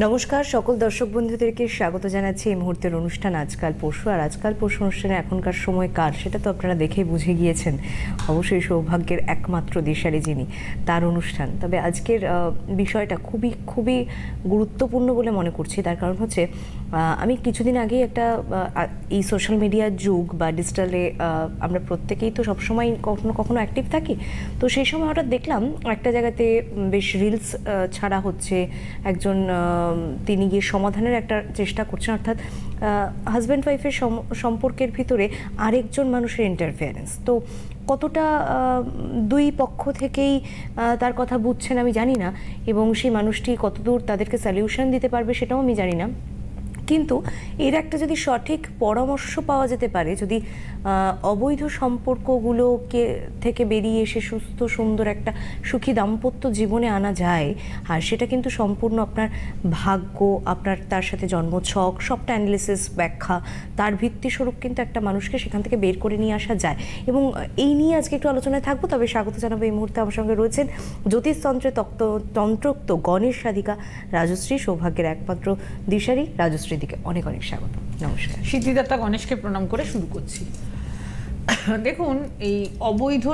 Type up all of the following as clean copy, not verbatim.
নমস্কার সকল দর্শক বন্ধুদেরকে স্বাগত জানাচ্ছি এই মুহূর্তের অনুষ্ঠান আজকাল পরশু। আর আজকাল পরশু অনুষ্ঠানে এখনকার সময় কার সেটা তো আপনারা দেখেই বুঝে গিয়েছেন, অবশ্যই সৌভাগ্যের একমাত্র দিশারি যিনি, তার অনুষ্ঠান। তবে আজকের বিষয়টা খুবই খুবই গুরুত্বপূর্ণ বলে মনে করছি। তার কারণ হচ্ছে আমি কিছুদিন আগেই একটা এই সোশ্যাল মিডিয়ার যুগ বা ডিজিটালে আমরা প্রত্যেকেই তো সবসময় কখনো কখনো অ্যাক্টিভ থাকি। তো সেই সময় হঠাৎ দেখলাম একটা জায়গাতে বেশ রিলস ছাড়া হচ্ছে, একজন তিনি গিয়ে সমাধানের একটা চেষ্টা করছেন, অর্থাৎ হাজব্যান্ড ওয়াইফের সম্পর্কের ভিতরে আরেকজন মানুষের ইন্টারফেয়ারেন্স। তো কতটা দুই পক্ষ থেকেই তার কথা বুঝছেন আমি জানি না, এবং সেই মানুষটি কতদূর তাদেরকে সলিউশন দিতে পারবে সেটাও আমি জানি না। কিন্তু এর একটা যদি সঠিক পরামর্শ পাওয়া যেতে পারে, যদি অবৈধ সম্পর্কগুলোকে থেকে বেরিয়ে এসে সুস্থ সুন্দর একটা সুখী দাম্পত্য জীবনে আনা যায়, আর সেটা কিন্তু সম্পূর্ণ আপনার ভাগ্য, আপনার তার সাথে জন্মছক সবটা অ্যানালিসিস ব্যাখ্যা, তার ভিত্তিস্বরূপ কিন্তু একটা মানুষকে সেখান থেকে বের করে নিয়ে আসা যায়। এবং এই নিয়ে আজকে একটু আলোচনায় থাকবো। তবে স্বাগত জানাবো এই মুহূর্তে আমার সঙ্গে রয়েছেন জ্যোতিষতন্ত্রে তন্ত্রোক্ত গণেশ রাধিকা রাজশ্রী, সৌভাগ্যের একমাত্র দিশারি রাজশ্রী দিকে অনেক অনেক স্বাগত। নমস্কার। সিদ্ধিদাতা গণেশকে প্রণাম করে শুরু করছি। দেখুন, এই অবৈধ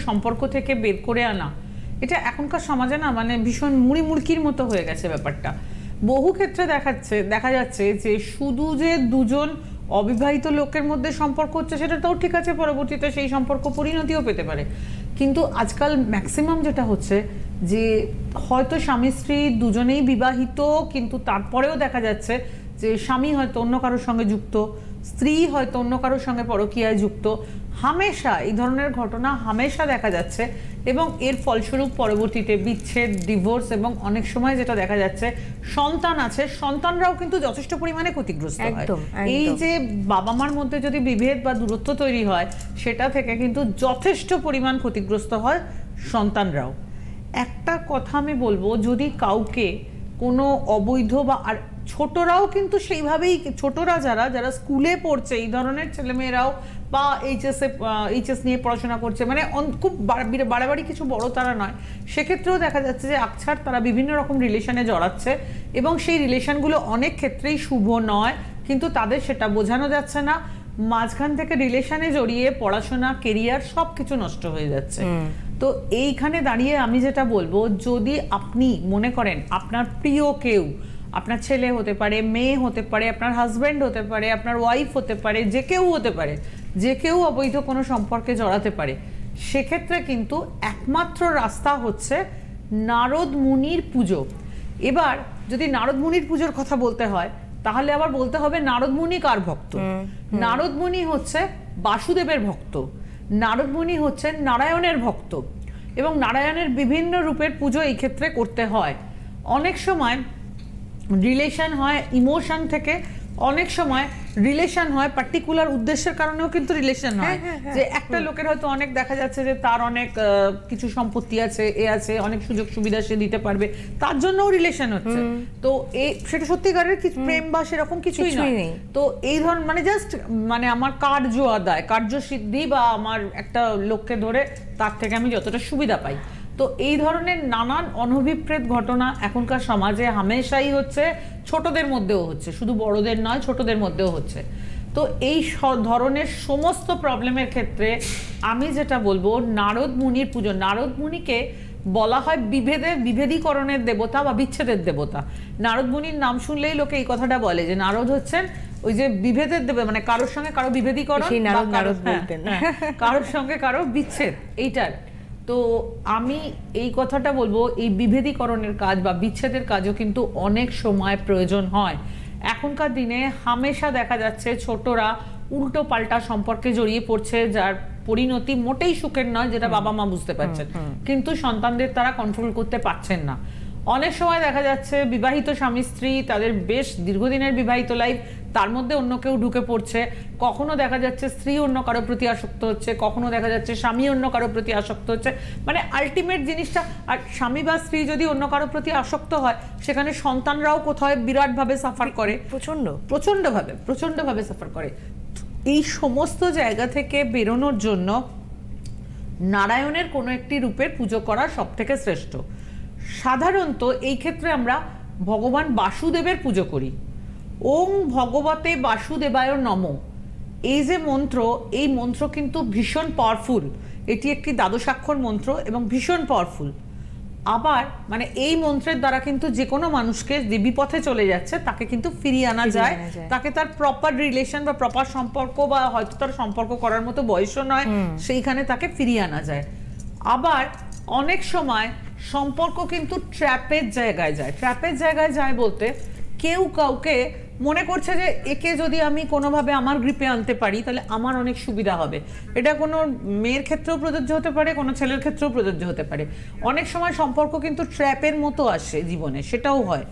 সম্পর্ক থেকে বের করে আনা, এটা এখনকার সমাজে না মানে ভীষণ মুড়িমুড়কির মতো হয়ে গেছে ব্যাপারটা। বহু ক্ষেত্রে দেখা যাচ্ছে যে শুধু যে দুজন অবিবাহিত লোকের মধ্যে সম্পর্ক হচ্ছে সেটাও ঠিক আছে, পরবর্তীতে সেই সম্পর্ক পরিণতিও পেতে পারে। কিন্তু আজকাল ম্যাক্সিমাম যেটা হচ্ছে যে হয়তো স্বামী স্ত্রী দুজনেই বিবাহিত, কিন্তু তারপরেও দেখা যাচ্ছে যে স্বামী হয়তো অন্য কারোর সঙ্গে যুক্ত, স্ত্রী হয়তো অন্য কারোর সঙ্গে পরকীয়ায় যুক্ত। হামেশা এই ধরনের ঘটনা হামেশা দেখা যাচ্ছে, এবং এর ফলস্বরূপ পরবর্তীতে বিচ্ছেদ, ডিভোর্স, এবং অনেক সময় যেটা দেখা যাচ্ছে সন্তান আছে, সন্তানরাও কিন্তু যথেষ্ট পরিমাণে ক্ষতিগ্রস্ত হয়। এই যে বাবা মার মধ্যে যদি বিভেদ বা দূরত্ব তৈরি হয়, সেটা থেকে কিন্তু যথেষ্ট পরিমাণ ক্ষতিগ্রস্ত হয় সন্তানরাও। একটা কথা আমি বলবো, যদি কাউকে কোনো অবৈধ বা আর ছোটরাও কিন্তু সেইভাবেই, ছোটরা যারা স্কুলে পড়ছে, এই ধরনের ছেলেমেয়েরাও বা এইচএস নিয়ে পড়াশোনা করছে, মানে খুব বাড়াবাড়ি কিছু বড় তারা নয়, সেক্ষেত্রেও দেখা যাচ্ছে যে আকছার তারা বিভিন্ন রকম রিলেশনে জড়াচ্ছে, এবং সেই রিলেশনগুলো অনেক ক্ষেত্রেই শুভ নয়, কিন্তু তাদের সেটা বোঝানো যাচ্ছে না। মাঝখান থেকে রিলেশনে জড়িয়ে পড়াশোনা, কেরিয়ার সব কিছু নষ্ট হয়ে যাচ্ছে। তো এইখানে দাঁড়িয়ে আমি যেটা বলবো, যদি আপনি মনে করেন আপনার প্রিয় কেউ, আপনার ছেলে হতে পারে, মেয়ে হতে পারে, আপনার হাজব্যান্ড হতে পারে, আপনার ওয়াইফ হতে পারে, যে কেউ হতে পারে, যে কেউ অবৈধ কোনো সম্পর্কে জড়াতে পারে, সেক্ষেত্রে কিন্তু একমাত্র রাস্তা হচ্ছে নারদ মুনির পুজো। এবার যদি নারদ মুনির পুজোর কথা বলতে হয়, তাহলে আবার বলতে হবে নারদ মুনি কার ভক্ত। নারদ মুনি হচ্ছে বাসুদেবের ভক্ত, নারদ মুনি হচ্ছেন নারায়ণের ভক্ত, এবং নারায়ণের বিভিন্ন রূপের পুজো এই ক্ষেত্রে করতে হয়। অনেক সময় রিলেশন হয় ইমোশন থেকে, অনেক সময় রিলেশন হয় পার্টিকুলার উদ্দেশ্যের কারণেও কিন্তু রিলেশন হয়। যে একটা লোকের হয়তো অনেক দেখা যাচ্ছে যে তার অনেক কিছু সম্পত্তি আছে, অনেক সুযোগ সুবিধা সে দিতে পারবে, তার জন্যও রিলেশন হচ্ছে। তো সেটা সত্যিকারের কিছু প্রেম বা সেরকম কিছুই নেই। তো এই ধরনের মানে জাস্ট মানে আমার কার্য সিদ্ধি, বা আমার একটা লোককে ধরে তার থেকে আমি যতটা সুবিধা পাই। তো এই ধরনের নানান অনভিপ্রেত ঘটনা এখনকার সমাজে হামেশাই হচ্ছে, ছোটদের মধ্যেও হচ্ছে, শুধু বড়দের নয়, ছোটদের মধ্যেও হচ্ছে। তো এই ধরনের সমস্ত প্রবলেমের ক্ষেত্রে আমি যেটা বলবো, নারদ মুনির পুজো। নারদ মুনিকে বলা হয় বিভেদীকরণের দেবতা বা বিচ্ছেদের দেবতা। নারদ মুনির নাম শুনলেই লোকে এই কথাটা বলে যে নারদ হচ্ছেন ওই যে বিভেদের দেবতা, মানে কারোর সঙ্গে কারো বিভেদীকরণ, কারোর সঙ্গে কারো বিচ্ছেদ, এইটার। তো আমি এই কথাটা বলবো, এই বিভেদীকরণের কাজ বা বিচ্ছেদের কাজও কিন্তু অনেক সময় প্রয়োজন হয়। এখনকার দিনে হামেশা দেখা যাচ্ছে ছোটরা উল্টো পাল্টা সম্পর্কে জড়িয়ে পড়ছে, যার পরিণতি মোটেই সুখের নয়, যেটা বাবা মা বুঝতে পারছেন, কিন্তু সন্তানদের তারা কন্ট্রোল করতে পারছেন না। অনেক সময় দেখা যাচ্ছে বিবাহিত স্বামী স্ত্রী, তাদের বেশ দীর্ঘদিনের বিবাহিত লাইফ, তার মধ্যে অন্য কেউ ঢুকে পড়ছে। কখনো দেখা যাচ্ছে স্ত্রী অন্য কারো প্রতি আসক্ত হচ্ছে, কখনো দেখা যাচ্ছে স্বামী অন্য কারো প্রতি আসক্ত হচ্ছে। মানে আলটিমেট জিনিসটা, আর স্বামী বা স্ত্রী যদি অন্য কারো প্রতি আসক্ত হয়, সেখানে সন্তানরাও কোথায় বিরাটভাবে সাফার করে, প্রচন্ডভাবে সাফার করে। এই সমস্ত জায়গা থেকে বেরোনোর জন্য নারায়ণের কোনো একটি রূপের পুজো করা সব থেকে শ্রেষ্ঠ। সাধারণত এই ক্ষেত্রে আমরা ভগবান বাসুদেবের পুজো করি। ওং ভগবতে বাসুদেবায় নমঃ, এই যে মন্ত্র, এই মন্ত্র কিন্তু ভীষণ পাওয়ারফুল। এটি একটি দ্বাদশাক্ষর মন্ত্র এবং ভীষণ পাওয়ারফুল। আবার মানে এই মন্ত্রের দ্বারা কিন্তু যে কোনো মানুষকে যে বিপথে চলে যাচ্ছে তাকে কিন্তু ফিরিয়ে আনা যায়, তাকে তার প্রপার রিলেশন বা প্রপার সম্পর্ক বা হয়তো তার সম্পর্ক করার মতো বয়সও নয়, সেইখানে তাকে ফিরিয়ে আনা যায়। আবার অনেক সময় সম্পর্ক কিন্তু ট্র্যাপের জায়গায় যায়। ট্র্যাপের জায়গায় যায় বলতে কেউ কাউকে মনে করছে যে একে যদি আমি কোনোভাবে আমার গ্রিপে আনতে পারি তাহলে আমার অনেক সুবিধা হবে। এটা কোনো মেয়ের ক্ষেত্রেও প্রযোজ্য হতে পারে, কোনো ছেলের ক্ষেত্রেও প্রযোজ্য হতে পারে। অনেক সময় সম্পর্ক কিন্তু ট্র্যাপের মতো আসে জীবনে, সেটাও হয়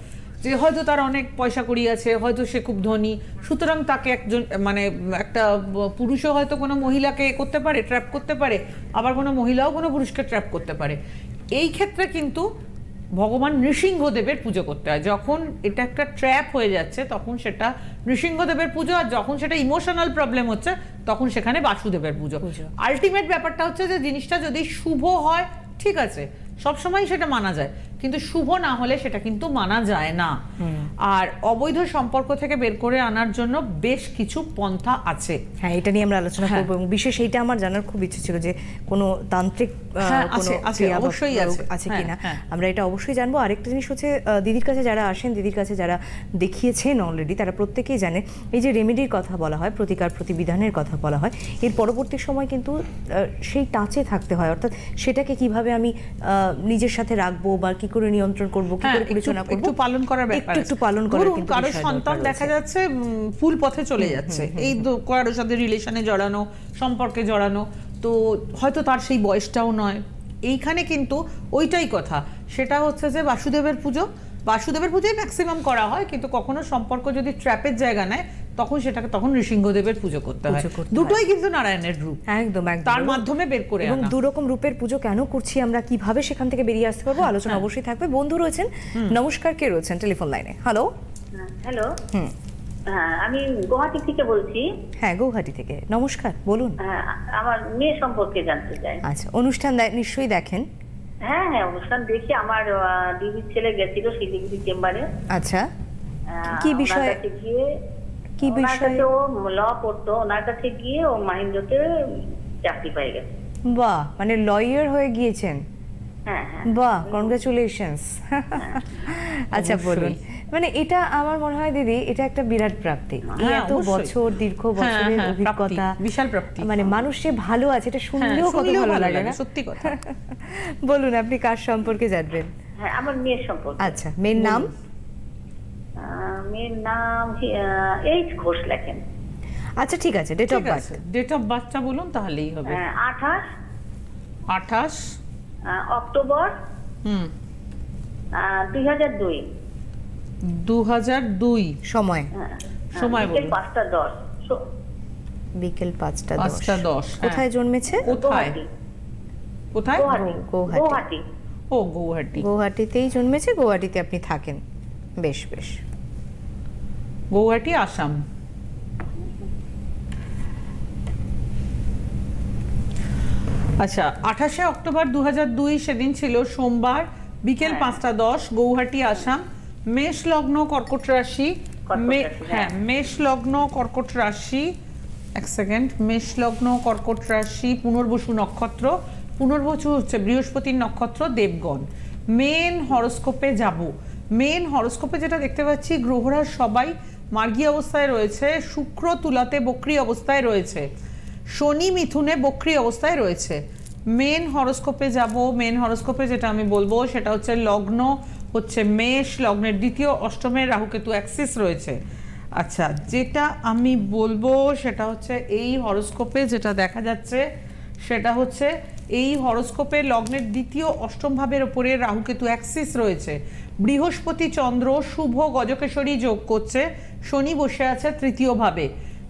যে হয়তো তার অনেক পয়সা কড়ি আছে, হয়তো সে খুব ধনী, সুতরাং তাকে একজন মানে একটা পুরুষও হয়তো কোনো মহিলাকে করতে পারে, ট্র্যাপ করতে পারে, আবার কোনো মহিলাও কোনো পুরুষকে ট্র্যাপ করতে পারে। এই ক্ষেত্রে কিন্তু ভগবান নৃসিংহদেবের পুজো করতে হয়। যখন এটা একটা ট্র্যাপ হয়ে যাচ্ছে তখন সেটা নৃসিংহদেবের পুজো, আর যখন সেটা ইমোশনাল প্রবলেম হচ্ছে তখন সেখানে বাসুদেবের পুজো। আলটিমেট ব্যাপারটা হচ্ছে যে জিনিসটা যদি শুভ হয় ঠিক আছে, সবসময় সেটা মানা যায়, কিন্তু শুভ না হলে সেটা কিন্তু মানা যায় না। আর অবৈধ সম্পর্ক থেকে বের করে আনার জন্য বেশ কিছু পন্থা আছে। হ্যাঁ, এটা নিয়ে আমরা আলোচনা করব এবং বিশেষ এইটা আমার জানার খুব ইচ্ছে ছিল যে কোনো তান্ত্রিক অবশ্যই আছে কিনা, আমরা এটা অবশ্যই জানবো। আরেকটা জিনিস হচ্ছে দিদির কাছে যারা আসেন, দিদির কাছে যারা দেখিয়েছেন অলরেডি, তারা প্রত্যেকেই জানে এই যে রেমেডির কথা বলা হয়, প্রতিকার প্রতিবিধানের কথা বলা হয়, এর পরবর্তী সময় কিন্তু সেই টাচে থাকতে হয়। অর্থাৎ সেটাকে কিভাবে আমি নিজের সাথে রাখবো বা কি করে নিয়ন্ত্রণ করবো, কি করে পরিচালনা করবো, একটু পালন করার ব্যাপার, একটু পালন করার। কিন্তু কারো সন্তান দেখা যাচ্ছে ভুল পথে চলে যাচ্ছে, এই কারোর সাথে রিলেশনে জড়ানো, সম্পর্কে জড়ানো, তো হয়তো তার সেই বয়সটাও নয়। এইখানে কিন্তু ওইটাই কথা, সেটা হচ্ছে যে বাসুদেবের পুজোই ম্যাক্সিমাম করা হয়, কিন্তু কখনো সম্পর্ক যদি ট্র্যাপের জায়গা নেয় তখন সেটাকে তখন নৃসিংহদেবের পুজো করতে হয়। দুটোই কিন্তু নারায়ণের রূপ, একদম তার মাধ্যমে বের করে এবং দুরকম রূপের পুজো কেন করছি আমরা, কিভাবে সেখান থেকে বেরিয়ে আসতে পারবো, আলোচনা অবশ্যই থাকবে। বন্ধু রয়েছেন, নমস্কার, কে রয়েছেন টেলিফোন লাইনে? হ্যালো। হ্যালো, হ্যাঁ আমি গুয়াহাটি থেকে বলছি। হ্যাঁ, গুয়াহাটি থেকে, নমস্কার, বলুন। হ্যাঁ, আমার মেয়ে সম্পর্কে জানতে চাই। আচ্ছা, অনুষ্ঠান নিশ্চয়ই দেখেন? হ্যাঁ হ্যাঁ, অনুষ্ঠান দেখি। আমার দিদির ছেলে গেছিল শিলিগুড়ি চেম্বারে। আচ্ছা, কি বিষয়ে? কি বিষয়ে? ও ল পড়তো, ওনার কাছে গিয়ে ও মাহিন্দ্রতে চাকরি পেয়ে গেছে। বাহ, মানে লয়ার হয়ে গিয়েছেন? হ্যাঁ হ্যাঁ, বাহ, কনগ্রাচুলেশনস। আচ্ছা বলুন, মানে এটা আমার মনে হয় দিদি এটা একটা বিরাট প্রাপ্তি। এত বছর, দীর্ঘ বছরের অভিজ্ঞতা, বিশাল প্রাপ্তি। মানে মানুষ যে ভালো আছে এটা শুনলেও কত ভালো লাগে না? সত্যি কথা। বলুন, আপনি কার সম্পর্কে জানবেন? হ্যাঁ, আমার মেয়ের সম্পর্কে। আচ্ছা, মেয়ের নাম? মেয়ের নাম এইচ ঘোষ লেখেন। আচ্ছা, ঠিক আছে, date of birth? Date of বার্থটা বলুন তাহলেই হবে। 28 অক্টোবর 2002। 2002। সময় বলুন। 5:10 বিকেল 5:10। কোথায় জন্মেছে? কোথায়? গুয়াহাটি। ও, গুয়াহাটি। গুয়াহাটিতেই জন্মেছে, গুয়াহাটিতে আপনি থাকেন? বেশ বেশ, গুয়াহাটি, আসাম। আচ্ছা, 28 অক্টোবর 2002 সেদিন ছিল সোমবার, বিকেল 5:10, গৌহাটি, আসাম। মেষ লগ্ন, কর্কট রাশি। হ্যাঁ, মেষ লগ্ন, কর্কট রাশি। এক সেকেন্ড, মেষ লগ্ন, কর্কট রাশি, পুনর্বসু নক্ষত্র। পুনর্বসু হচ্ছে বৃহস্পতির নক্ষত্র, দেবগণ। মেন হরোস্কোপে যাব। মেন হরোস্কোপে যেটা দেখতে পাচ্ছি, গ্রহরা সবাই মার্গী অবস্থায় রয়েছে। শুক্র তুলাতে বক্রী অবস্থায় রয়েছে, শনি মিথুনে বক্রী অবস্থায় রয়েছে। মেন হরোস্কোপে যাব। মেন হরোস্কোপে যেটা আমি বলবো সেটা হচ্ছে লগ্ন হচ্ছে মেষ, লগ্নের দ্বিতীয় অষ্টমে রাহুকেতু অ্যাক্সিস রয়েছে। আচ্ছা, যেটা আমি বলবো সেটা হচ্ছে এই হরোস্কোপে যেটা দেখা যাচ্ছে সেটা হচ্ছে এই হরোস্কোপে লগ্নের দ্বিতীয় অষ্টম ভাবের ওপরে রাহুকেতু অ্যাক্সিস রয়েছে। বৃহস্পতি চন্দ্র শুভ গজকেশরী যোগ করছে, শনি বসে আছে তৃতীয় ভাবে।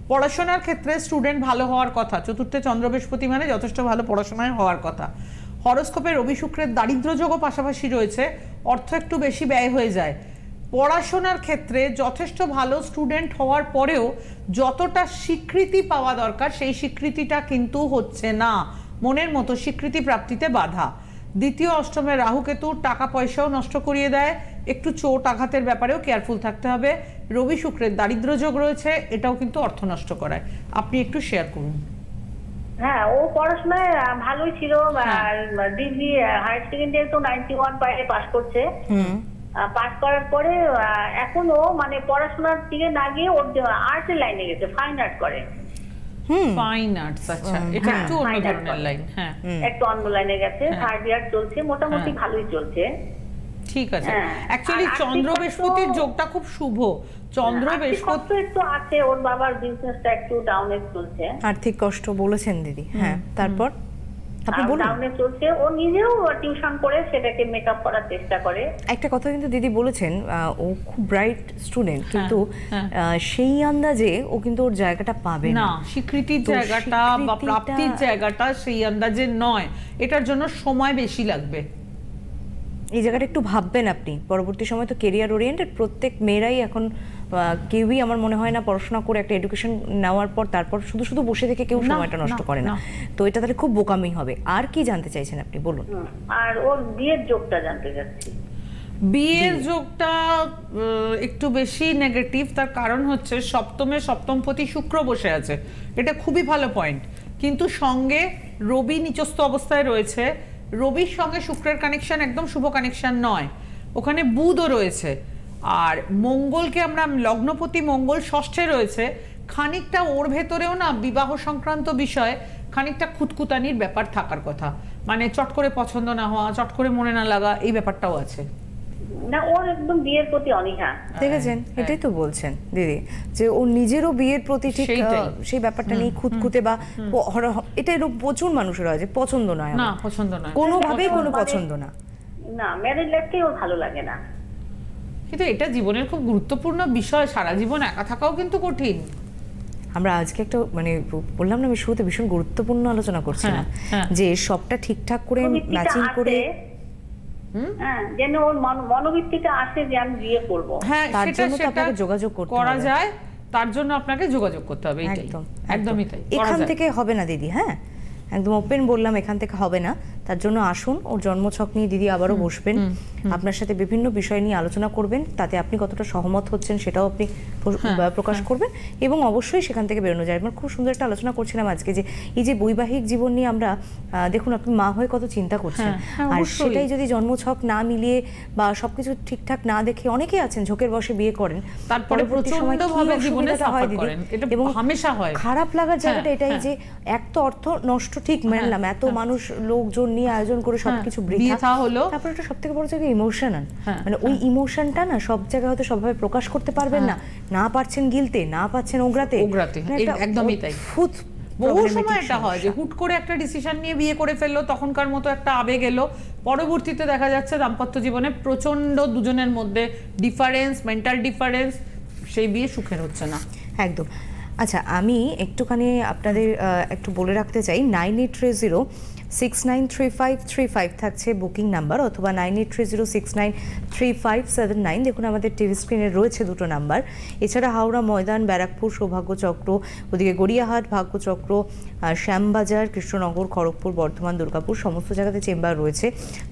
পড়াশোনার ক্ষেত্রে স্টুডেন্ট ভালো হওয়ার কথা, চতুর্থে চন্দ্র বৃহস্পতি মানে যথেষ্ট ভালো পড়াশোনায় হওয়ার কথা। হরোস্কোপে রবি শুক্রের দারিদ্র যোগও পাশাপাশি রয়েছে, অর্থ একটু বেশি ব্যয় হয়ে যায়। পড়াশোনার ক্ষেত্রে যথেষ্ট ভালো স্টুডেন্ট হওয়ার পরেও যতটা স্বীকৃতি পাওয়া দরকার সেই স্বীকৃতিটা কিন্তু হচ্ছে না, মনের মতো স্বীকৃতি প্রাপ্তিতে বাধা। দ্বিতীয় অষ্টমে রাহু কেতু টাকা পয়সাও নষ্ট করিয়ে দেয়, একটু চোট আঘাতের ব্যাপারেও কেয়ারফুল থাকতে হবে। রবি শুক্রের দারিদ্র যোগ রয়েছে, এটাও কিন্তু অর্থ নষ্ট করায়। আপনি একটু শেয়ার করুন। হ্যাঁ, ও পড়াশোনায় ভালোই ছিল, ডিগ্রি হায়ার সেকেন্ডারি তো 91 পায়ে পাস করছে। পাস করার পরে এখন ও মানে পড়াশোনার দিকে না গিয়ে ওর আর্টের লাইনে গেছে, ফাইন আর্ট করে। ফাইন আর্টস, আচ্ছা, এটা একটু অন্য ধরনের লাইন। হ্যাঁ, একটু অন্য লাইনে গেছে, থার্ড ইয়ার চলছে, মোটামুটি ভালোই চলছে। ঠিক আছে। অ্যাকচুয়ালি চন্দ্র বৃহস্পতির যোগটা খুব শুভ। চন্দ্র বৃহস্পতি একটু আছে, ওর বাবার বিজনেসটা একটু ডাউনে চলছে, আর্থিক কষ্ট বলেছেন দিদি। হ্যাঁ, তারপর আপনি বলুন। ডাউনে চলছে, ও নিজেও টিউশন করে সেটাকে মেকআপ করার চেষ্টা করে। একটা কথা কিন্তু দিদি বলেছেন, ও খুব ব্রাইট স্টুডেন্ট, কিন্তু সেই আন্দাজে ও কিন্তু ওর জায়গাটা পাবে না, স্বীকৃতির জায়গাটা বা প্রাপ্তির জায়গাটা সেই আন্দাজে নয়, এটার জন্য সময় বেশি লাগবে। এই জায়গাটা একটু ভাববেন আপনি। পরবর্তী সময় তো কেরিয়ার ওরিয়েন্টেড, প্রত্যেক মেয়েরাই এখন কেউই আমার মনে হয় না পড়াশোনা করে একটা এডুকেশন নেওয়ার পর তারপর শুধু শুধু বসে থেকে কেউ সময়টা নষ্ট করে না। তো এটা তাহলে খুব বোকামি হবে। আর কি জানতে চাইছেন আপনি, বলুন। আর ওর বিয়ের যোগটা জানতে চাচ্ছি। বিয়ের যোগটা একটু বেশি নেগেটিভ, তার কারণ হচ্ছে সপ্তমে সপ্তমপতি শুক্র বসে আছে, এটা খুবই ভালো পয়েন্ট, কিন্তু সঙ্গে রবি নিচস্থ অবস্থায় রয়েছে। রবির সঙ্গে শুক্রের কানেকশন একদম শুভ কানেকশন নয়, ওখানে বুধও রয়েছে। আর মঙ্গলকে আমরা লগ্নপতি মঙ্গল ষষ্ঠে রয়েছে, খানিকটা ওর ভেতরেও না বিবাহ সংক্রান্ত বিষয়ে খানিকটা খুঁতখুতানির ব্যাপার থাকার কথা, মানে চট করে পছন্দ না হওয়া, চট করে মনে না লাগা, এই ব্যাপারটাও আছে। না, ওর একদম বিয়ের প্রতি অনীহা। দেখেছেন, এটাই তো বলছেন দিদি, যে ও নিজেরও বিয়ের প্রতি ঠিক সেই ব্যাপারটা নিয়ে খুঁতখুঁতে বা এটা এরকম প্রচুর মানুষের হয় যে পছন্দ নয়, না পছন্দ নয়, কোনোভাবেই কোনো পছন্দ না, না ম্যারেজ লাইফটাই ওর ভালো লাগে না। কিন্তু এটা জীবনের খুব গুরুত্বপূর্ণ বিষয়, সারা জীবন একা থাকাও কিন্তু কঠিন। আমরা আজকে একটা মানে বললাম না, আমি শুরুতে ভীষণ গুরুত্বপূর্ণ আলোচনা করছিলাম, যে সবটা ঠিকঠাক করে ম্যাচিং করে যেন ওর মনোবৃত্তিটা আসে যে আমি বিয়ে করব। হ্যাঁ, তার জন্য তো আপনাকে যোগাযোগ করতে করা যায়, তার জন্য আপনাকে যোগাযোগ করতে হবে। একদমই তাই, এখান থেকে হবে না দিদি। হ্যাঁ, একদম ওপেন বললাম, এখান থেকে হবে না। তার জন্য আসুন, ওর জন্মছক নিয়ে দিদি আবারও বসবেন, আপনার সাথে বিভিন্ন বিষয় নিয়ে আলোচনা করবেন, তাতে আপনি কতটা সহমত হচ্ছেন সেটাও আপনি প্রকাশ করবেন, এবং অবশ্যই সেখান থেকে বেরোনো যায়। আমরা খুব সুন্দর একটা আলোচনা করছিলাম আজকে, যে এই যে বৈবাহিক জীবন নিয়ে আমরা দেখুন, আপনি মা হয়ে কত চিন্তা করছেন, আর সেটাই যদি জন্মছক না মিলিয়ে বা সবকিছু ঠিকঠাক না দেখে, অনেকেই আছেন ঝোঁকের বসে বিয়ে করেন, তারপরে প্রচন্ডভাবে জীবনে সাফার করেন, এটা হামেশা হয়। খারাপ লাগার জায়গাটা এটাই যে এক তো অর্থ নষ্ট, ঠিক মানলাম, এত মানুষ লোকজন নিয়ে আয়োজন করে সবকিছু বৃথা হলো, তারপর একটা সবথেকে বড় জায়গা ইমোশনাল, মানে ওই ইমোশনটা না সব জায়গায় হয়তো সবভাবে প্রকাশ করতে পারবেন না, না পারছেন গিলতে, না পাচ্ছেন ওগরাতে, একদমই তাই। বহু সময় এটা হয় যে হুট করে একটা ডিসিশন নিয়ে বিয়ে করে ফেললো, তখনকার মতো একটা আবেগ এলো, পরবর্তীতে দেখা যাচ্ছে দাম্পত্য জীবনে প্রচন্ড দুজনের মধ্যে ডিফারেন্স, মেন্টাল ডিফারেন্স, সেই বিয়ে সুখের হচ্ছে না একদম। আচ্ছা, আমি একটুখানি আপনাদের একটু বলে রাখতে চাই, 9830693535 থাকছে বুকিং নাম্বার, অথবা 9830693579। দেখুন আমাদের টিভি স্ক্রিনে রয়েছে দুটো নাম্বার। এছাড়া হাওড়া ময়দান, ব্যারাকপুর সৌভাগ্যচক্র, ওদিকে গড়িয়াহাট ভাগ্যচক্র, শ্যামবাজার, কৃষ্ণনগর, খড়গপুর, বর্ধমান, দুর্গাপুর, সমস্ত জায়গাতে চেম্বার রয়েছে।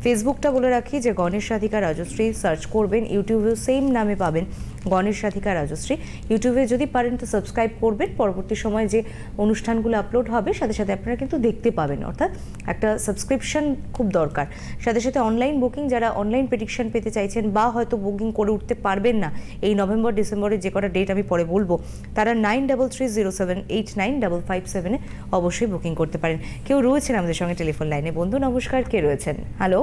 ফেসবুকটা বলে রাখি যে গণেশ রাধিকা রাজশ্রী সার্চ করবেন, ইউটিউবেও সেম নামে পাবেন গণেশ রাধিকা রাজশ্রী। ইউটিউবে যদি পারেন তো সাবস্ক্রাইব করবেন, পরবর্তী সময় যে অনুষ্ঠানগুলো আপলোড হবে সাথে সাথে আপনারা কিন্তু দেখতে পাবেন, অর্থাৎ একটা সাবস্ক্রিপশন খুব দরকার। সাথে সাথে অনলাইন বুকিং, যারা অনলাইন প্রেডিকশন পেতে চাইছেন বা হয়তো বুকিং করে উঠতে পারবেন না এই নভেম্বর ডিসেম্বরের যে কটা ডেট আমি পরে বলবো, তারা 9330789557 অবশ্যই বুকিং করতে পারেন। কেউ রয়েছেন আমাদের সঙ্গে টেলিফোন লাইনে। বন্ধু নমস্কার, কে রয়েছেন? হ্যালো,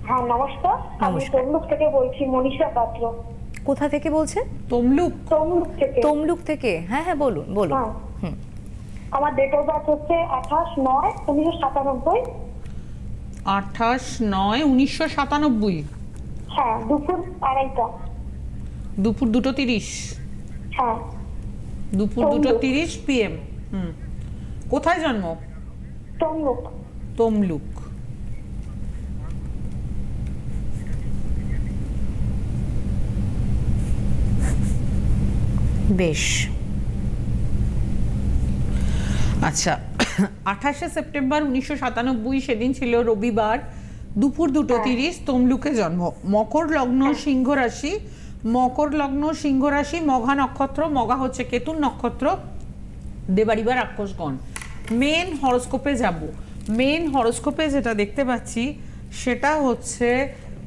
হ্যাঁ নমস্কার, আমি তমলুক থেকে বলছি, মনীষা পাত্র। কোথা থেকে বলছেন? তমলুক থেকে। তমলুক থেকে, হ্যাঁ হ্যাঁ বলুন বলুন। আমার ডেট অফ বার্থ হচ্ছে 28/9/1997। 28/9/1997। হ্যাঁ, দুপুর 2:30। দুপুর 2:30? হ্যাঁ, দুপুর 2:30 PM। কোথায় জন্ম? তমলুক। তমলুক। বেশ, আচ্ছা, 28শে সেপ্টেম্বর 1997, সেদিন ছিল রবিবার। দুপুর 2:30 তমলুকে জন্ম, মকর লগ্ন সিংহ রাশি, মকর লগ্ন সিংহ রাশি, মঘা নক্ষত্র, মঘা হচ্ছে কেতুর নক্ষত্র, দেবাড়ি বা রাক্ষসগণ। মেন হরোস্কোপে যাব। মেন হরোস্কোপে যেটা দেখতে পাচ্ছি সেটা হচ্ছে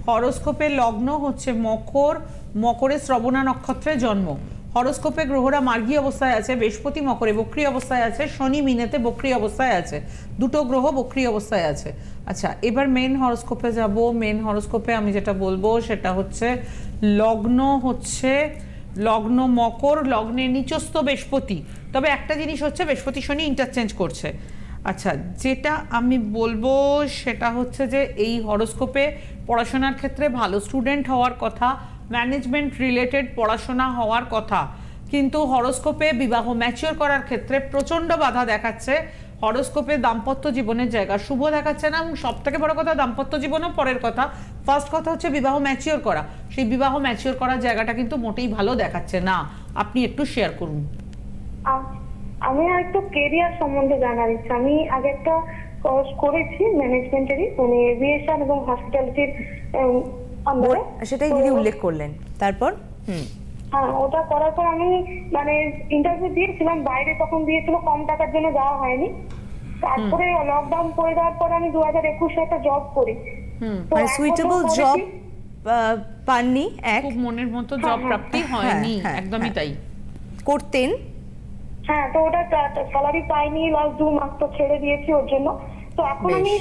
হরোস্কোপের লগ্ন হচ্ছে মকর, মকরে শ্রবণা নক্ষত্রে জন্ম। হরোস্কোপে গ্রহরা মার্গী অবস্থায় আছে, বৃহস্পতি মকরে বক্রী অবস্থায় আছে, শনি মিনেতে বক্রী অবস্থায় আছে, দুটো গ্রহ বক্রী অবস্থায় আছে। আচ্ছা, এবার মেন হরোস্কোপে যাব। মেন হরোস্কোপে আমি যেটা বলবো সেটা হচ্ছে লগ্ন হচ্ছে লগ্ন মকর, লগ্নে নিচস্থ বৃহস্পতি। তবে একটা জিনিস হচ্ছে বৃহস্পতি শনি ইন্টারচেঞ্জ করছে। আচ্ছা, যেটা আমি বলবো সেটা হচ্ছে যে এই হরোস্কোপে পড়াশোনার ক্ষেত্রে ভালো স্টুডেন্ট হওয়ার কথা, ম্যানেজমেন্ট রিলেটেড পড়াশোনা হওয়ার কথা, কিন্তু হরোস্কোপে বিবাহ ম্যাচিওর করার ক্ষেত্রে প্রচণ্ড বাধা দেখাচ্ছে। হরোস্কোপে দাম্পত্য জীবনের জায়গা শুভ দেখাচ্ছে না, এবং সব থেকে বড় কথা দাম্পত্য জীবনও পরের কথা, ফার্স্ট কথা হচ্ছে বিবাহ ম্যাচিওর করা। সেই বিবাহ ম্যাচিওর করার জায়গাটা কিন্তু মোটেই ভালো দেখাচ্ছে না। আপনি একটু শেয়ার করুন। আমি একটু কেরিয়ার সম্বন্ধে জানার ইচ্ছা। আমি আগে একটা কোর্স করেছি ম্যানেজমেন্টেরই, মানে এভিয়েশন এবং হসপিটালিটির আন্ডারে। সেটাই দিদি উল্লেখ করলেন। তারপর হ্যাঁ, ওটা করার পর আমি মানে ইন্টারভিউ দিয়েছিলাম বাইরে, তখন দিয়েছিল, কম টাকার জন্য যাওয়া হয়নি। তারপরে লকডাউন করে দেওয়ার পর আমি 2021-এ একটা জব করি। মানে সুইটেবল জব পাননি, এক খুব মনের মতো জব প্রাপ্তি হয়নি, একদমই তাই করতেন। হ্যাঁ, তো ওটা স্যালারি পাইনি, লাস্ট 2 মাস তো ছেড়ে দিয়েছি ওর জন্য। তো এখন আমি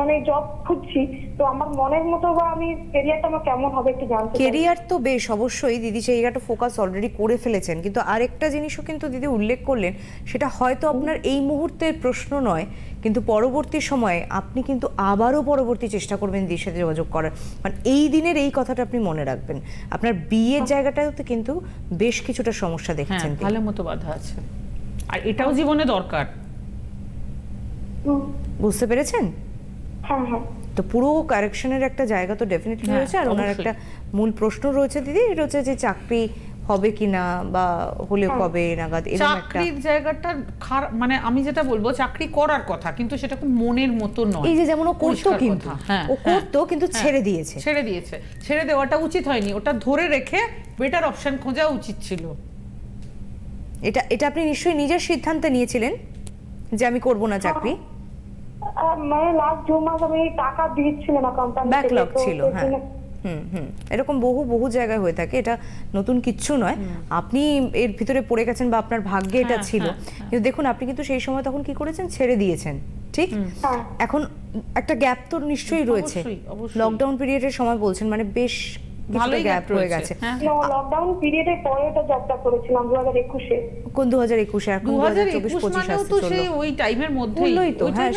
মানে জব খুঁজছি, তো আমার মনের মতো বা আমি ক্যারিয়ারটা আমার কেমন হবে একটু জানতে চাই। ক্যারিয়ার তো বেশ অবশ্যই দিদি সেই জায়গাটা ফোকাস অলরেডি করে ফেলেছেন, কিন্তু আরেকটা জিনিসও কিন্তু দিদি উল্লেখ করলেন, সেটা হয়তো আপনার এই মুহূর্তের প্রশ্ন নয়, কিন্তু পরবর্তী সময়ে আপনি কিন্তু আবারও পরবর্তী চেষ্টা করবেন দিদির সাথে যোগাযোগ করার। মানে এই দিনের এই কথাটা আপনি মনে রাখবেন, আপনার বিয়ের জায়গাটাতে কিন্তু বেশ কিছুটা সমস্যা দেখছেন, ভালো মতো বাধা আছে, আর এটাও জীবনে দরকার। বুঝতে পেরেছেন? হ্যাঁ হ্যাঁ। তো পুরো কারেকশনের একটা জায়গা তো ডেফিনেটলি রয়েছে। আর ওনার একটা মূল প্রশ্ন রয়েছে দিদি, এটা হচ্ছে যে চাকরি হবে কিনা বা হলে কবে নাগাদ, এরকম একটা চাকরির জায়গাটা মানে আমি যেটা বলবো চাকরি করার কথা, কিন্তু সেটা খুব মনের মতো নয়। এই যে যেমন ও করতো, কিন্তু ও করতো কিন্তু ছেড়ে দিয়েছে। ছেড়ে দেওয়াটা উচিত হয়নি, ওটা ধরে রেখে বেটার অপশন খোঁজা উচিত ছিল। এটা আপনি নিশ্চয়ই নিজের সিদ্ধান্তে নিয়েছিলেন যে আমি করব না চাকরি। মানে লাস্ট 2 মাস আমি টাকা দিচ্ছিল না কোম্পানি, ব্যাকলগ ছিল। হ্যাঁ, এরকম বহু জায়গায় হয়ে থাকে, এটা নতুন কিচ্ছু নয়। আপনি এর ভিতরে পড়ে গেছেন বা আপনার ভাগ্যে এটা ছিল, কিন্তু দেখুন আপনি কিন্তু সেই সময় তখন কি করেছেন, ছেড়ে দিয়েছেন, ঠিক? এখন একটা গ্যাপ তো নিশ্চয়ই রয়েছে, লকডাউন পিরিয়ডের সময় বলছেন, মানে বেশ ভালো গ্যাপ রয়ে গেছে। লকডাউন পিরিয়ডের পরে এটা জবটা করেছিলাম 2021-এ। কোন 2021-এ? এখন 2024-25 আসছে, তো সেই ওই টাইমের মধ্যে,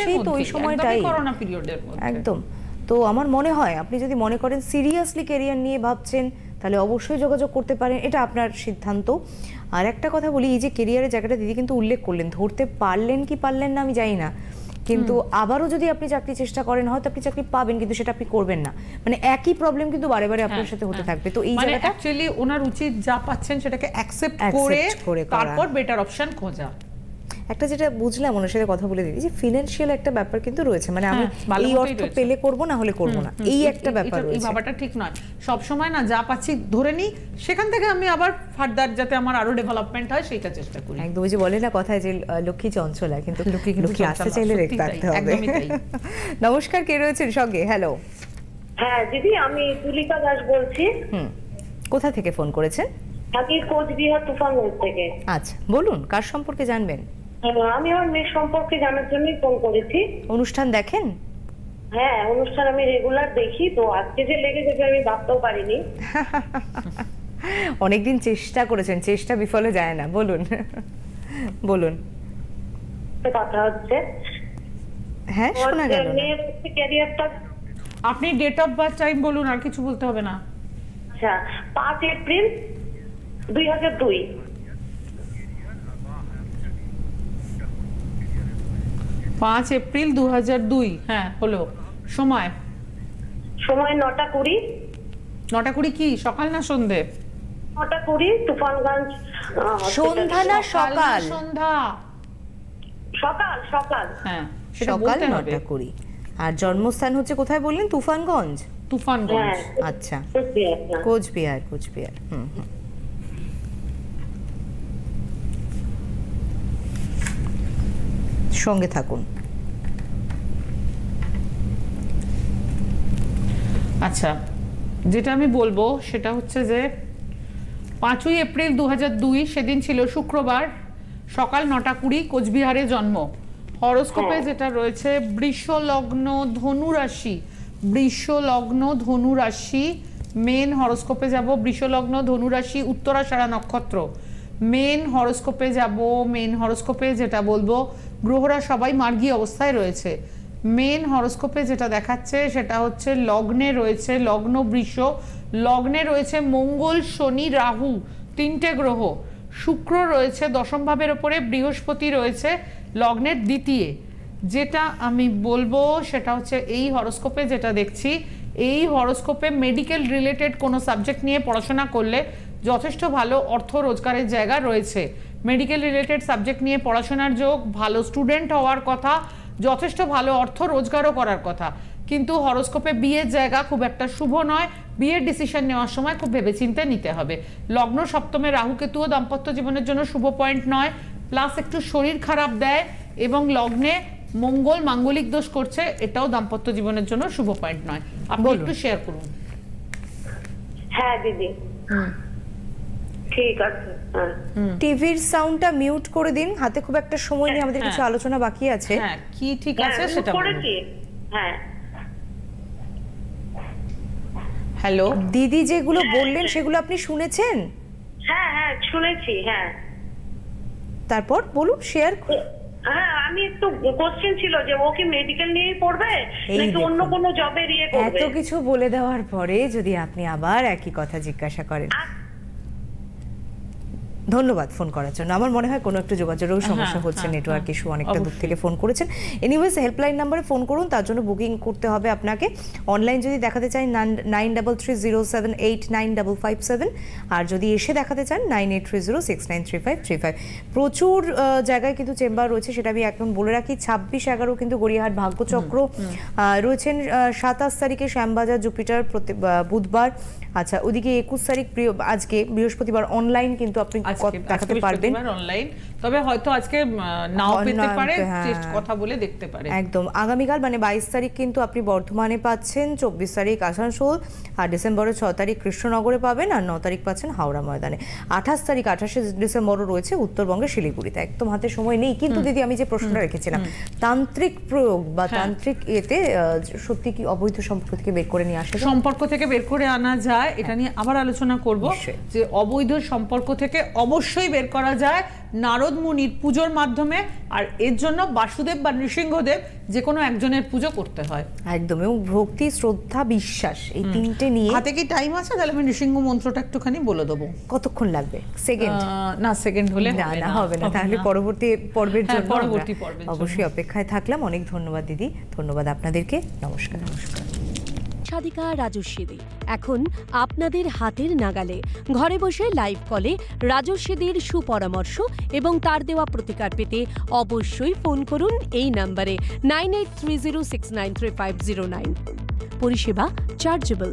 সেই তো ওই সময়টাই করোনা পিরিয়ডের মধ্যে একদম। তো আমার মনে হয় আপনি যদি মনে করেন সিরিয়াসলি ক্যারিয়ার নিয়ে ভাবছেন, তাহলে অবশ্যই যোগাযোগ করতে পারেন, এটা আপনার সিদ্ধান্ত। আর একটা কথা বলি, এই যে ক্যারিয়ারের জায়গাটা দিদি কিন্তু উল্লেখ করলেন, ধরতে পারলেন কি পারলেন না আমি জানি না, কিন্তু আবারও যদি আপনি চাকরি চেষ্টা করেন হয়তো আপনি চাকরি পাবেন, কিন্তু সেটা আপনি করবেন না, মানে একই প্রবলেম কিন্তু বারে বারে আপনার সাথে হতে থাকবে। তো এই জায়গাটা অ্যাকচুয়ালি ওনার উচিত যা পাচ্ছেন সেটাকে অ্যাকসেপ্ট করে তারপর বেটার অপশন খোঁজা। একটা যেটা বুঝলাম ওনার সাথে কথা বলে দিই, যে ফিনান্সিয়াল একটা ব্যাপার কিন্তু রয়েছে, মানে আমি এই অর্থ পেলে করব, না হলে করব না, এই একটা ব্যাপার রয়েছে। এই ব্যাপারটা ঠিক নয়, সব সময় না যা পাচ্ছি ধরে নি, সেখান থেকে আমি আবার ফার্দার যাতে আমার আরো ডেভেলপমেন্ট হয় সেটা চেষ্টা করি। একদম ওই যে বলে না কথায় যে লক্ষ্মী চঞ্চলা, কিন্তু লক্ষ্মী আসতে চাইলে রেখে থাকতে হবে। নমস্কার, কে রয়েছেন সঙ্গে? হ্যালো। হ্যাঁ দিদি, আমি তুলিকা দাস বলছি। কোথা থেকে ফোন করেছেন? আমি কোচবিহার তুফানগঞ্জ থেকে। আচ্ছা, বলুন কার সম্পর্কে জানবেন? আমি আমার মেয়ের সম্পর্কে জানার জন্যই ফোন করেছি। অনুষ্ঠান দেখেন? হ্যাঁ, অনুষ্ঠান আমি রেগুলার দেখি, তো আজকে যে লেগে যাবে আমি ভাবতেও পারিনি। অনেকদিন চেষ্টা করেছেন, চেষ্টা বিফলে যায় না। বলুন বলুন। কথা হচ্ছে, হ্যাঁ শোনা গেল। মেয়ের ক্যারিয়ারটা আপনি ডেট অফ বার্থ টাইম বলুন, আর কিছু বলতে হবে না। আচ্ছা, 5 এপ্রিল 2002। 5 এপ্রিল 2002। হ্যাঁ, হলো। সময় 9টা 20। 9টা 20 কি সকাল না সন্ধে? 9টা 20, তুফানগঞ্জ। সন্ধ্যা না সকাল? সন্ধ্যা, সকাল। হ্যাঁ সকাল 9টা 20। আর জন্মস্থান হচ্ছে কোথায় বললেন? তুফানগঞ্জ? তুফানগঞ্জ। আচ্ছা, কোচবিহার, হ্যাঁ। কোচবিহার। কোচবিহার, হুম হুম। সঙ্গে থাকুন। আচ্ছা, যেটা আমি বলবো সেটা হচ্ছে যে 5ই এপ্রিল 2002 সেদিন ছিল শুক্রবার, সকাল 9:20, কোচবিহারে জন্ম। হরোস্কোপে যেটা রয়েছে বৃষ লগ্ন ধনু রাশি, বৃষ লগ্ন ধনু রাশি। মেন হরোস্কোপে যাব বৃষ লগ্ন ধনু রাশি, উত্তরাষাঢ়া নক্ষত্র। মেন হরোস্কোপে যাব, মেন হরোস্কোপে যেটা বলবো গ্রহরা সবাই মার্গী অবস্থায় রয়েছে। মেন হরোস্কোপে যেটা দেখাচ্ছে সেটা হচ্ছে লগ্নে রয়েছে, লগ্ন বৃষ, লগ্নে রয়েছে মঙ্গল, শনি, রাহু, 3টে গ্রহ। শুক্র রয়েছে দশম ভাবের ওপরে, বৃহস্পতি রয়েছে লগ্নের দ্বিতীয়। যেটা আমি বলবো সেটা হচ্ছে এই হরোস্কোপে যেটা দেখছি, এই হরোস্কোপে মেডিকেল রিলেটেড কোনো সাবজেক্ট নিয়ে পড়াশোনা করলে যথেষ্ট ভালো অর্থ রোজগারের জায়গা রয়েছে। মেডিকেল রিলেটেড সাবজেক্ট নিয়ে পড়াশোনার যোগ, ভালো স্টুডেন্ট হওয়ার কথা, যথেষ্ট ভালো অর্থ রোজগারও করার কথা। কিন্তু হরোস্কোপে বিয়ের জায়গা খুব একটা শুভ নয়, বিয়ের ডিসিশন নেওয়ার সময় খুব ভেবেচিন্তে নিতে হবে। লগ্ন সপ্তমে রাহুকেতুও দাম্পত্য জীবনের জন্য শুভ পয়েন্ট নয়, প্লাস একটু শরীর খারাপ দেয়, এবং লগ্নে মঙ্গল মাঙ্গলিক দোষ করছে, এটাও দাম্পত্য জীবনের জন্য শুভ পয়েন্ট নয়। আপনি একটু শেয়ার করুন। হ্যাঁ দিদি, ঠিক আছে। হ্যাঁ, টিভির সাউন্ডটা মিউট করে দিন, হাতে খুব একটা সময় নেই, আমাদের কিছু আলোচনা বাকি আছে। হ্যাঁ, কি ঠিক আছে হ্যাঁ, সেটা বলুন। করেছি। হ্যাঁ, হ্যালো দিদি, যেগুলো বললেন সেগুলো আপনি শুনেছেন? হ্যাঁ, হ্যাঁ শুনেছি। হ্যাঁ, তারপর বলুন, শেয়ার। হ্যাঁ, আমি একটু কোশ্চেন ছিল যে ও কি মেডিকেল নিয়েই পড়বে এই নাকি অন্য দেখুন, কোনো জবের ইয়ে করবে? এত কিছু বলে দেওয়ার পরে যদি আপনি আবার একই কথা জিজ্ঞাসা করেন। ধন্যবাদ ফোন করার জন্য। আমার মনে হয় কোনো একটা যোগাযোগের সমস্যা হচ্ছে, নেটওয়ার্ক ইস্যু, অনেকটা দূর থেকে ফোন করেছেন। এনিওয়েজ, হেল্পলাইন নাম্বারে ফোন করুন, তার জন্য বুকিং করতে হবে আপনাকে। অনলাইন যদি দেখাতে চান 9330789557, আর যদি এসে দেখাতে চান 9830693535। প্রচুর জায়গায় কিন্তু চেম্বার রয়েছে, সেটা আমি এখন বলে রাখি। 26/11 কিন্তু গড়িয়াহাট ভাগ্যচক্র রয়েছেন। 27 তারিখে শ্যামবাজার জুপিটার বুধবার। আচ্ছা, ওদিকে 21 তারিখ আজকে বৃহস্পতিবার অনলাইন কিন্তু আপনি দেখাতে পারবেন অনলাইন, তবে হয়তো আজকে নাও পেতে পারে, টেস্ট কথা বলে দেখতে পারে। একদম আগামীকাল মানে 22 তারিখ কিন্তু আপনি বর্ধমানে পাচ্ছেন, 24 তারিখ আসানসোল, আর ডিসেম্বরের 6 তারিখ কৃষ্ণনগরে পাবেন, আর 9 তারিখ পাচ্ছেন হাওড়া ময়দানে। 28 ডিসেম্বরও রয়েছে উত্তরবঙ্গের শিলিগুড়িতে। একদম হাতে সময় নেই, কিন্তু দিদি আমি যে প্রশ্নটা রেখেছিলাম, তান্ত্রিক প্রয়োগ বা তান্ত্রিক এতে সত্যি কি অবৈধ সম্পর্ক থেকে বের করে নিয়ে আসা যায়? সম্পর্ক থেকে বের করে আনা যায়, এটা নিয়ে আবার আলোচনা করব। যে অবৈধ সম্পর্ক থেকে অবশ্যই বের করা যায় নারদ মুনির পুজোর মাধ্যমে, আর এর জন্য বাসুদেব বা নৃসিংহদেব যে কোনো একজনের পুজো করতে হয়। একদম, এবং ভক্তি, শ্রদ্ধা, বিশ্বাস, এই তিনটে নিয়ে। হাতে কি টাইম আছে? তাহলে আমি নৃসিংহ মন্ত্রটা একটুখানি বলে দেবো। কতক্ষণ লাগবে? সেকেন্ড? না, সেকেন্ড হলে না হবে না, তাহলে পরবর্তী পর্বের জন্য পরবর্তী পর্বের অবশ্যই অপেক্ষায় থাকলাম। অনেক ধন্যবাদ দিদি, ধন্যবাদ আপনাদেরকে। নমস্কার। নমস্কার। সাধিকা রাজস্বী দে এখন আপনাদের হাতের নাগালে। ঘরে বসে লাইভ কলে রাজস্বীদের সুপরামর্শ এবং তার দেওয়া প্রতিকার পেতে অবশ্যই ফোন করুন এই নম্বরে 9830693509। পরিষেবা চার্জেবল।